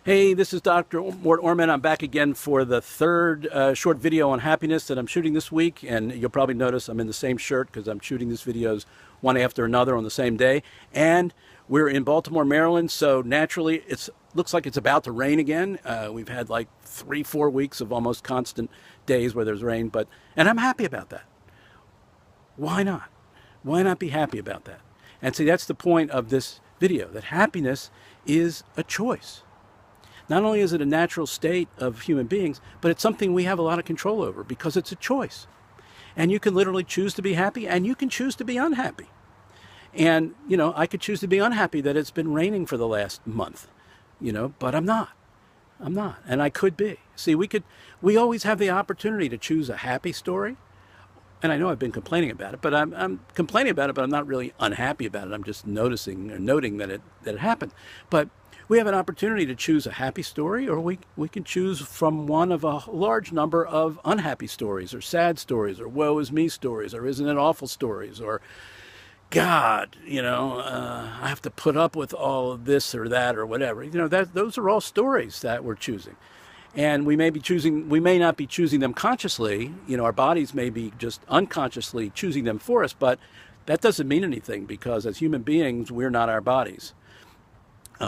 Hey, this is Dr. Mort Orman. I'm back again for the third short video on happiness that I'm shooting this week. And you'll probably notice I'm in the same shirt because I'm shooting these videos one after another on the same day. And we're in Baltimore, Maryland, so naturally it looks like it's about to rain again. We've had like 3-4 weeks of almost constant days where there's rain, and I'm happy about that. Why not? Why not be happy about that? And see, that's the point of this video, that happiness is a choice. Not only is it a natural state of human beings, but it's something we have a lot of control over because it's a choice. And you can literally choose to be happy and you can choose to be unhappy. And, I could choose to be unhappy that it's been raining for the last month, but I'm not. I'm not. And I could be. See, we always have the opportunity to choose a happy story. And I know I've been complaining about it, but I'm complaining about it, but I'm not really unhappy about it. I'm just noticing or noting that it happened. But we have an opportunity to choose a happy story, or we can choose from one of a large number of unhappy stories, or sad stories, or woe is me stories, or isn't it awful stories, or God, I have to put up with all of this or that or whatever. Those are all stories that we're choosing. And we may not be choosing them consciously. Our bodies may be just unconsciously choosing them for us, but that doesn't mean anything because as human beings, we're not our bodies.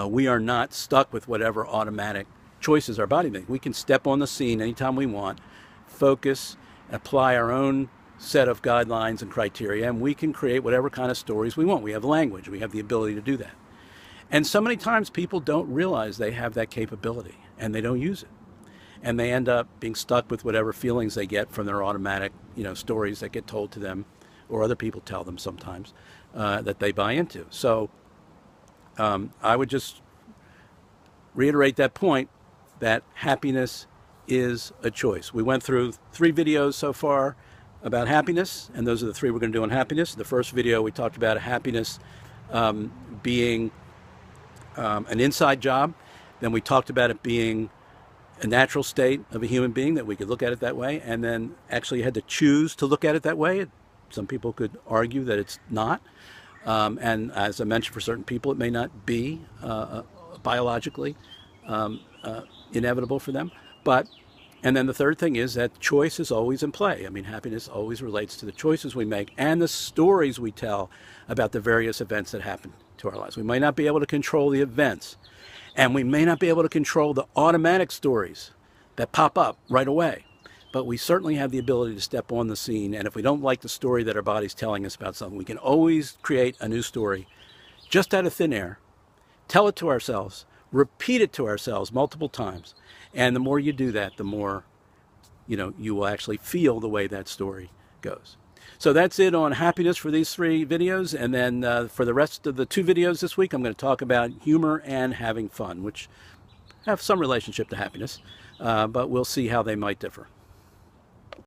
We are not stuck with whatever automatic choices our body makes. We can step on the scene anytime we want, focus, apply our own set of guidelines and criteria, and we can create whatever kind of stories we want. We have language. We have the ability to do that. And so many times people don't realize they have that capability, and they don't use it. And they end up being stuck with whatever feelings they get from their automatic, stories that get told to them, or other people tell them sometimes, that they buy into. So I would just reiterate that point, that happiness is a choice. We went through 3 videos so far about happiness, and those are the 3 we're going to do on happiness. The first video we talked about happiness being an inside job. Then we talked about it being a natural state of a human being, that we could look at it that way, and then actually had to choose to look at it that way. Some people could argue that it's not. And as I mentioned, for certain people, it may not be biologically inevitable for them. And then the third thing is that choice is always in play. I mean, happiness always relates to the choices we make and the stories we tell about the various events that happen to our lives. We may not be able to control the events, and we may not be able to control the automatic stories that pop up right away. But we certainly have the ability to step on the scene, and if we don't like the story that our body's telling us about something, we can always create a new story just out of thin air, tell it to ourselves, repeat it to ourselves multiple times, and the more you do that, the more you will actually feel the way that story goes. So that's it on happiness for these 3 videos, and then for the rest of the 2 videos this week, I'm going to talk about humor and having fun, which have some relationship to happiness, but we'll see how they might differ.